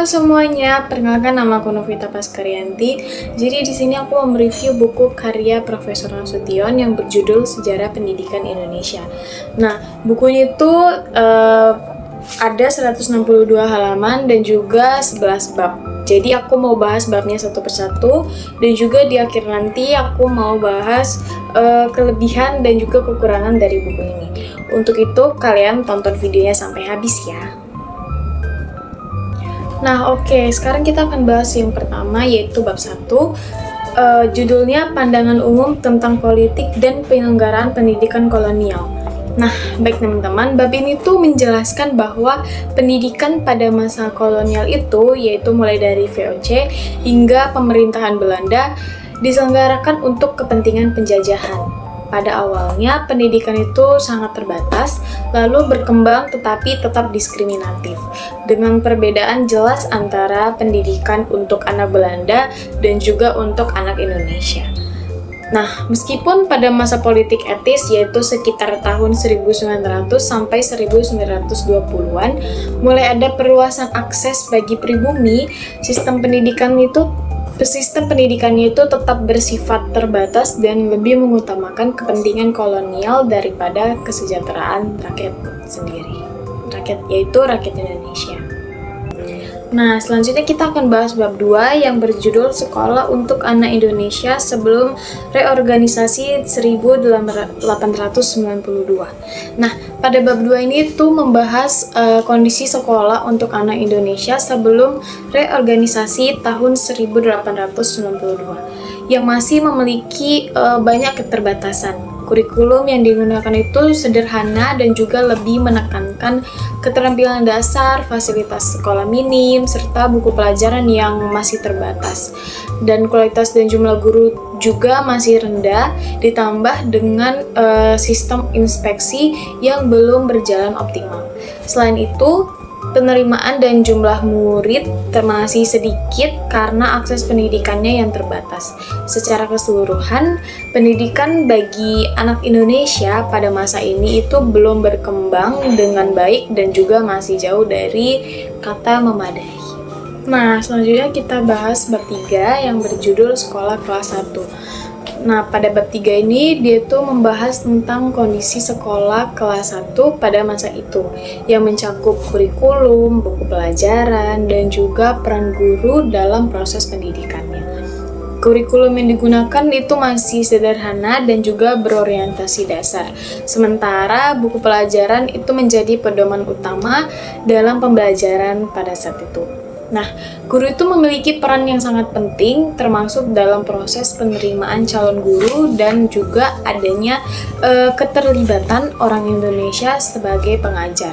Halo semuanya, perkenalkan nama aku Novita Paskaryanti. Jadi di sini aku mau mereview buku karya Profesor Nasution yang berjudul Sejarah Pendidikan Indonesia. Nah, bukunya itu ada 162 halaman dan juga 11 bab. Jadi aku mau bahas babnya satu persatu dan juga di akhir nanti aku mau bahas kelebihan dan juga kekurangan dari buku ini. Untuk itu kalian tonton videonya sampai habis ya. Nah oke, sekarang kita akan bahas yang pertama yaitu bab 1. Judulnya Pandangan Umum tentang Politik dan Penyelenggaraan Pendidikan Kolonial. Nah, baik teman-teman, bab ini tuh menjelaskan bahwa pendidikan pada masa kolonial itu, yaitu mulai dari VOC hingga pemerintahan Belanda, diselenggarakan untuk kepentingan penjajahan. Pada awalnya, pendidikan itu sangat terbatas, lalu berkembang tetapi tetap diskriminatif, dengan perbedaan jelas antara pendidikan untuk anak Belanda dan juga untuk anak Indonesia. Nah, meskipun pada masa politik etis, yaitu sekitar tahun 1900 sampai 1920-an, mulai ada perluasan akses bagi pribumi, sistem pendidikannya itu tetap bersifat terbatas dan lebih mengutamakan kepentingan kolonial daripada kesejahteraan rakyat sendiri. Yaitu rakyat Indonesia. Nah, selanjutnya kita akan bahas bab 2 yang berjudul Sekolah untuk Anak Indonesia sebelum Reorganisasi 1892. Nah, pada bab 2 ini tuh membahas kondisi sekolah untuk anak Indonesia sebelum reorganisasi tahun 1892 yang masih memiliki banyak keterbatasan. Kurikulum yang digunakan itu sederhana dan juga lebih menekankan keterampilan dasar, fasilitas sekolah minim, serta buku pelajaran yang masih terbatas. Dan kualitas dan jumlah guru juga masih rendah, ditambah dengan sistem inspeksi yang belum berjalan optimal. Selain itu, penerimaan dan jumlah murid masih sedikit karena akses pendidikannya yang terbatas. Secara keseluruhan, pendidikan bagi anak Indonesia pada masa ini itu belum berkembang dengan baik dan juga masih jauh dari kata memadai. Nah, selanjutnya kita bahas bab 3 yang berjudul Sekolah Kelas 1. Nah, pada bab 3 ini dia tuh membahas tentang kondisi sekolah kelas 1 pada masa itu yang mencakup kurikulum, buku pelajaran, dan juga peran guru dalam proses pendidikannya. Kurikulum yang digunakan itu masih sederhana dan juga berorientasi dasar. Sementara buku pelajaran itu menjadi pedoman utama dalam pembelajaran pada saat itu. Nah, guru itu memiliki peran yang sangat penting termasuk dalam proses penerimaan calon guru dan juga adanya keterlibatan orang Indonesia sebagai pengajar,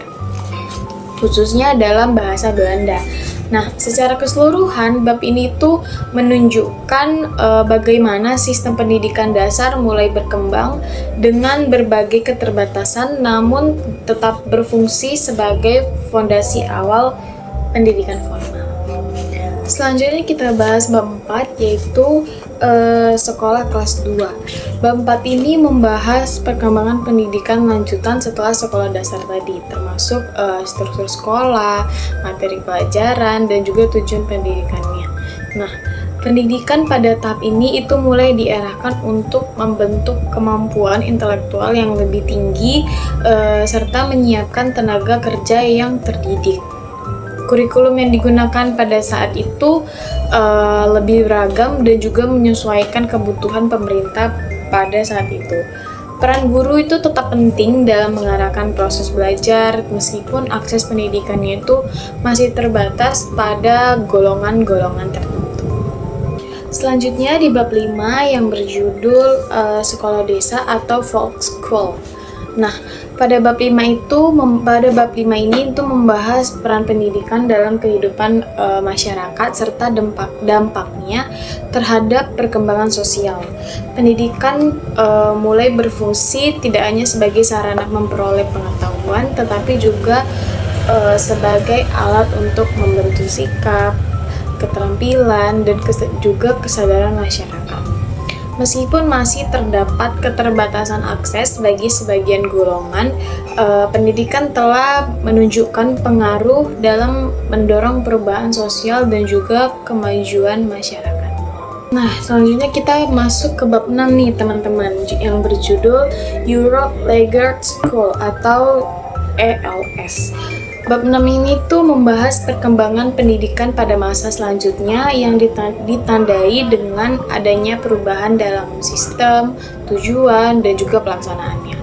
khususnya dalam bahasa Belanda. Nah, secara keseluruhan, bab ini tuh menunjukkan bagaimana sistem pendidikan dasar mulai berkembang dengan berbagai keterbatasan namun tetap berfungsi sebagai fondasi awal pendidikan formal. Selanjutnya kita bahas bab 4 yaitu sekolah kelas 2. Bab 4 ini membahas perkembangan pendidikan lanjutan setelah sekolah dasar tadi, termasuk struktur sekolah, materi pelajaran, dan juga tujuan pendidikannya. Nah, pendidikan pada tahap ini itu mulai diarahkan untuk membentuk kemampuan intelektual yang lebih tinggi serta menyiapkan tenaga kerja yang terdidik. Kurikulum yang digunakan pada saat itu lebih beragam dan juga menyesuaikan kebutuhan pemerintah pada saat itu. Peran guru itu tetap penting dalam mengarahkan proses belajar meskipun akses pendidikannya itu masih terbatas pada golongan-golongan tertentu. Selanjutnya di bab 5 yang berjudul Sekolah Desa atau Volksschule. Nah, pada bab 5 ini itu membahas peran pendidikan dalam kehidupan masyarakat serta dampaknya terhadap perkembangan sosial. Pendidikan mulai berfungsi tidak hanya sebagai sarana memperoleh pengetahuan, tetapi juga sebagai alat untuk membentuk sikap, keterampilan, dan juga kesadaran masyarakat. Meskipun masih terdapat keterbatasan akses bagi sebagian golongan, pendidikan telah menunjukkan pengaruh dalam mendorong perubahan sosial dan juga kemajuan masyarakat. Nah, selanjutnya kita masuk ke bab 6 nih teman-teman, yang berjudul Europe Laggard School atau ELS. Bab 6 ini tuh membahas perkembangan pendidikan pada masa selanjutnya yang ditandai dengan adanya perubahan dalam sistem, tujuan, dan juga pelaksanaannya.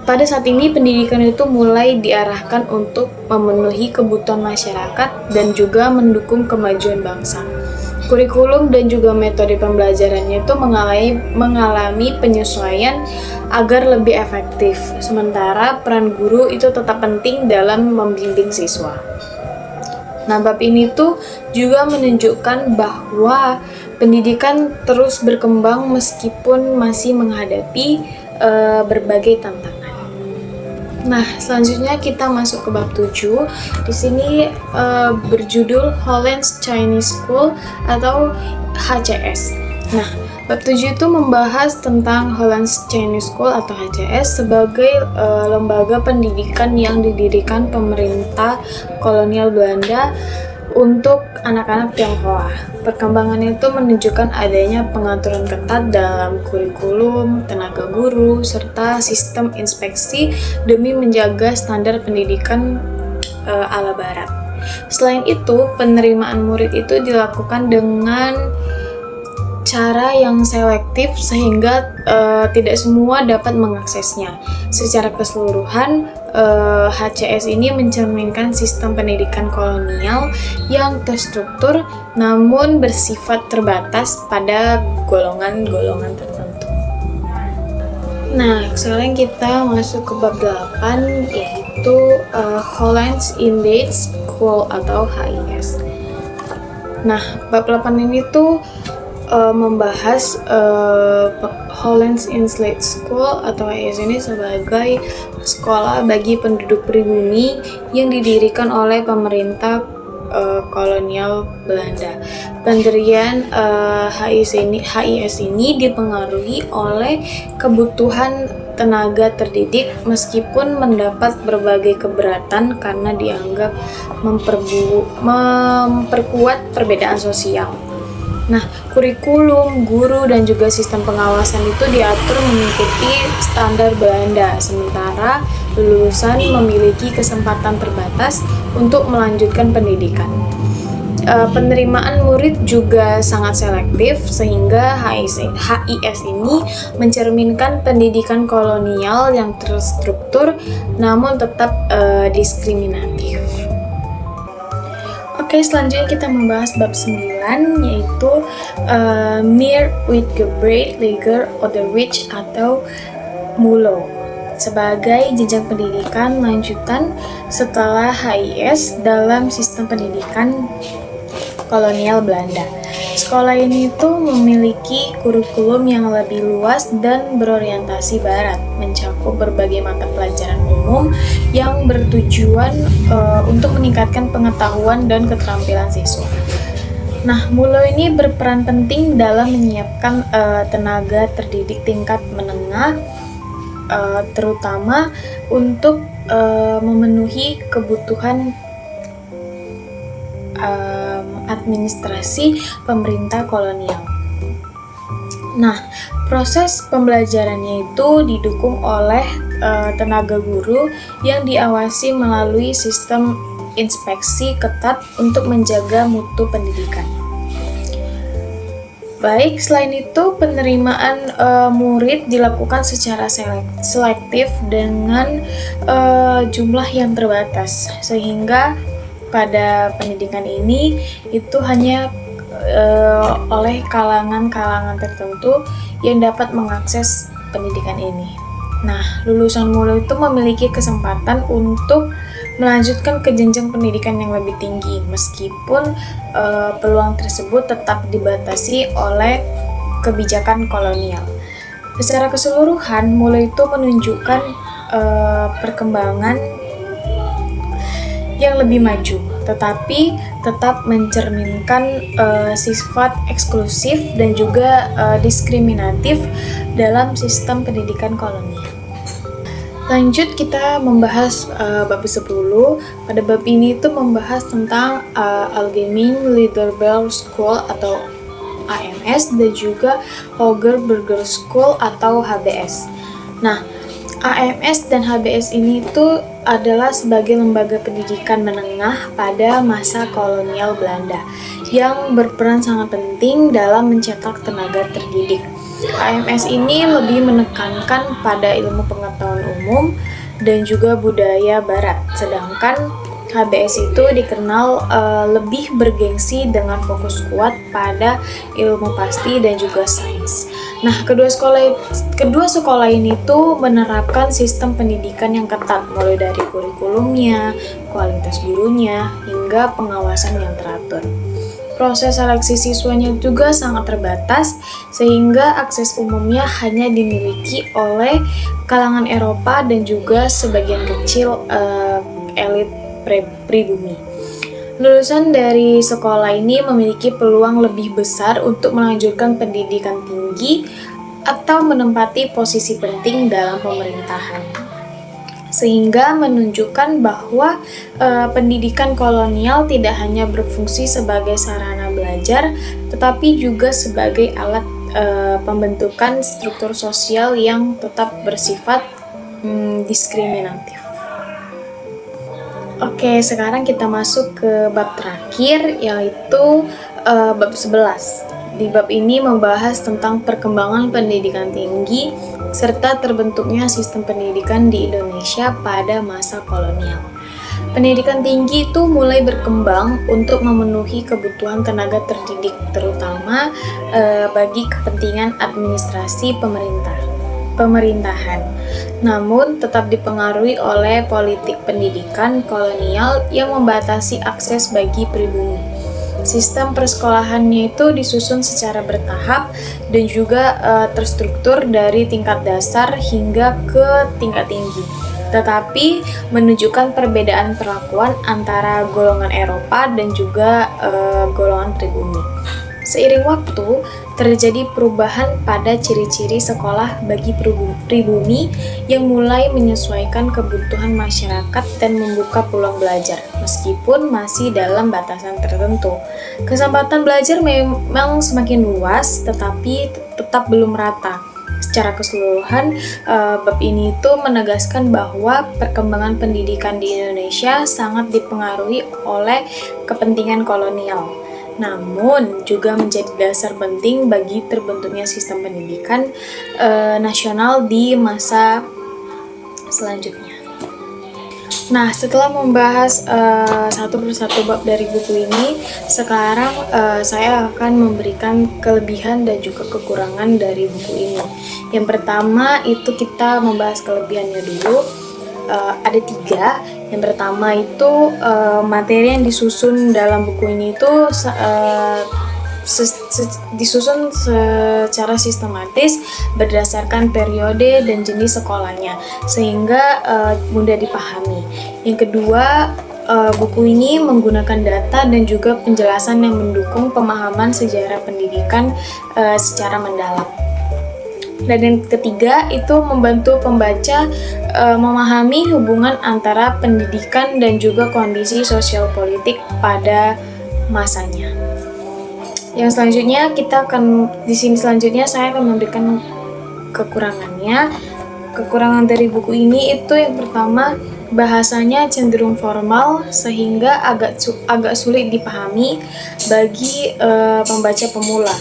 Pada saat ini pendidikan itu mulai diarahkan untuk memenuhi kebutuhan masyarakat dan juga mendukung kemajuan bangsa. Kurikulum dan juga metode pembelajarannya itu mengalami penyesuaian agar lebih efektif. Sementara peran guru itu tetap penting dalam membimbing siswa. Nah, bab ini tuh juga menunjukkan bahwa pendidikan terus berkembang meskipun masih menghadapi berbagai tantangan. Nah, selanjutnya kita masuk ke bab 7. Di sini berjudul Holland's Chinese School atau HCS. Nah, bab 7 itu membahas tentang Holland's Chinese School atau HCS sebagai lembaga pendidikan yang didirikan pemerintah kolonial Belanda untuk anak-anak Tionghoa. Perkembangannya itu menunjukkan adanya pengaturan ketat dalam kurikulum, tenaga guru, serta sistem inspeksi demi menjaga standar pendidikan ala barat. Selain itu, penerimaan murid itu dilakukan dengan cara yang selektif sehingga tidak semua dapat mengaksesnya. Secara keseluruhan, HCS ini mencerminkan sistem pendidikan kolonial yang terstruktur namun bersifat terbatas pada golongan-golongan tertentu. Nah, sekarang kita masuk ke bab 8 yaitu Holland's Elite School atau HIS. Nah, bab 8 ini tuh membahas Holland's Elite School atau HIS ini sebagai sekolah bagi penduduk pribumi yang didirikan oleh pemerintah kolonial Belanda. Pendirian HIS ini dipengaruhi oleh kebutuhan tenaga terdidik meskipun mendapat berbagai keberatan karena dianggap memperkuat perbedaan sosial. Nah, kurikulum, guru, dan juga sistem pengawasan itu diatur mengikuti standar Belanda, sementara lulusan memiliki kesempatan terbatas untuk melanjutkan pendidikan. Penerimaan murid juga sangat selektif, sehingga HIS ini mencerminkan pendidikan kolonial yang terstruktur namun tetap diskriminatif. Oke, selanjutnya kita membahas bab 9 yaitu Meer Uitgebreid Lager Onderwijs atau MULO sebagai jenjang pendidikan lanjutan setelah HIS dalam sistem pendidikan kolonial Belanda. Sekolah ini tuh memiliki kurikulum yang lebih luas dan berorientasi barat, mencakup berbagai mata pelajaran umum yang bertujuan untuk meningkatkan pengetahuan dan keterampilan siswa. Nah, MULO ini berperan penting dalam menyiapkan tenaga terdidik tingkat menengah, terutama untuk memenuhi kebutuhan administrasi pemerintah kolonial. Nah, proses pembelajarannya itu didukung oleh tenaga guru yang diawasi melalui sistem inspeksi ketat untuk menjaga mutu pendidikan. Baik, selain itu penerimaan murid dilakukan secara selektif dengan jumlah yang terbatas, sehingga pada pendidikan ini itu hanya oleh kalangan-kalangan tertentu yang dapat mengakses pendidikan ini. Nah, lulusan MULO itu memiliki kesempatan untuk melanjutkan ke jenjang pendidikan yang lebih tinggi, meskipun peluang tersebut tetap dibatasi oleh kebijakan kolonial. Secara keseluruhan, MULO itu menunjukkan perkembangan yang lebih maju, tetapi tetap mencerminkan sifat eksklusif dan juga diskriminatif dalam sistem pendidikan kolonial. Lanjut kita membahas bab 10. Pada bab ini itu membahas tentang Allgemeine Literature School atau AMS dan juga Hoger Burger School atau HBS. Nah, AMS dan HBS ini itu adalah sebagai lembaga pendidikan menengah pada masa kolonial Belanda yang berperan sangat penting dalam mencetak tenaga terdidik. AMS ini lebih menekankan pada ilmu pengetahuan umum dan juga budaya barat, sedangkan HBS itu dikenal lebih bergengsi dengan fokus kuat pada ilmu pasti dan juga sains. Nah, kedua sekolah ini tuh menerapkan sistem pendidikan yang ketat, mulai dari kurikulumnya, kualitas gurunya, hingga pengawasan yang teratur. Proses seleksi siswanya juga sangat terbatas, sehingga akses umumnya hanya dimiliki oleh kalangan Eropa dan juga sebagian kecil elit pribumi. Lulusan dari sekolah ini memiliki peluang lebih besar untuk melanjutkan pendidikan tinggi atau menempati posisi penting dalam pemerintahan, sehingga menunjukkan bahwa pendidikan kolonial tidak hanya berfungsi sebagai sarana belajar, tetapi juga sebagai alat pembentukan struktur sosial yang tetap bersifat diskriminatif. Oke, sekarang kita masuk ke bab terakhir, yaitu bab 11. Di bab ini membahas tentang perkembangan pendidikan tinggi serta terbentuknya sistem pendidikan di Indonesia pada masa kolonial. Pendidikan tinggi itu mulai berkembang untuk memenuhi kebutuhan tenaga terdidik, terutama bagi kepentingan administrasi pemerintahan. Namun tetap dipengaruhi oleh politik pendidikan kolonial yang membatasi akses bagi pribumi. Sistem persekolahannya itu disusun secara bertahap dan juga terstruktur dari tingkat dasar hingga ke tingkat tinggi, tetapi menunjukkan perbedaan perlakuan antara golongan Eropa dan juga golongan pribumi. Seiring waktu, terjadi perubahan pada ciri-ciri sekolah bagi pribumi yang mulai menyesuaikan kebutuhan masyarakat dan membuka peluang belajar, meskipun masih dalam batasan tertentu. Kesempatan belajar memang semakin luas, tetapi tetap belum rata. Secara keseluruhan, bab ini itu menegaskan bahwa perkembangan pendidikan di Indonesia sangat dipengaruhi oleh kepentingan kolonial, namun juga menjadi dasar penting bagi terbentuknya sistem pendidikan nasional di masa selanjutnya. Nah, setelah membahas satu persatu bab dari buku ini, sekarang saya akan memberikan kelebihan dan juga kekurangan dari buku ini. Yang pertama itu kita membahas kelebihannya dulu. Ada 3. Yang pertama itu materi yang disusun dalam buku ini itu disusun secara sistematis berdasarkan periode dan jenis sekolahnya, sehingga mudah dipahami. Yang kedua, buku ini menggunakan data dan juga penjelasan yang mendukung pemahaman sejarah pendidikan secara mendalam. Dan yang ketiga itu membantu pembaca memahami hubungan antara pendidikan dan juga kondisi sosial politik pada masanya. Yang selanjutnya saya akan memberikan kekurangannya. Kekurangan dari buku ini itu yang pertama, bahasanya cenderung formal sehingga agak sulit dipahami bagi pembaca pemula.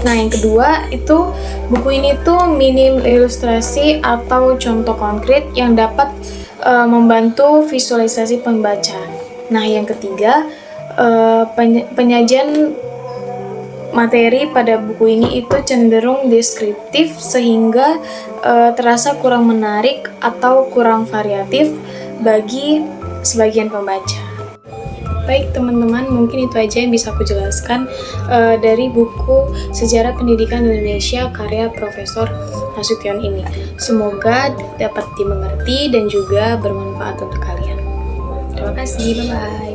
Nah, yang kedua itu buku ini tuh minim ilustrasi atau contoh konkret yang dapat membantu visualisasi pembaca. Nah, yang ketiga, penyajian materi pada buku ini itu cenderung deskriptif sehingga terasa kurang menarik atau kurang variatif bagi sebagian pembaca. Baik teman-teman, mungkin itu aja yang bisa aku jelaskan dari buku Sejarah Pendidikan Indonesia karya Profesor Nasution ini. Semoga dapat dimengerti dan juga bermanfaat untuk kalian. Terima kasih, bye-bye.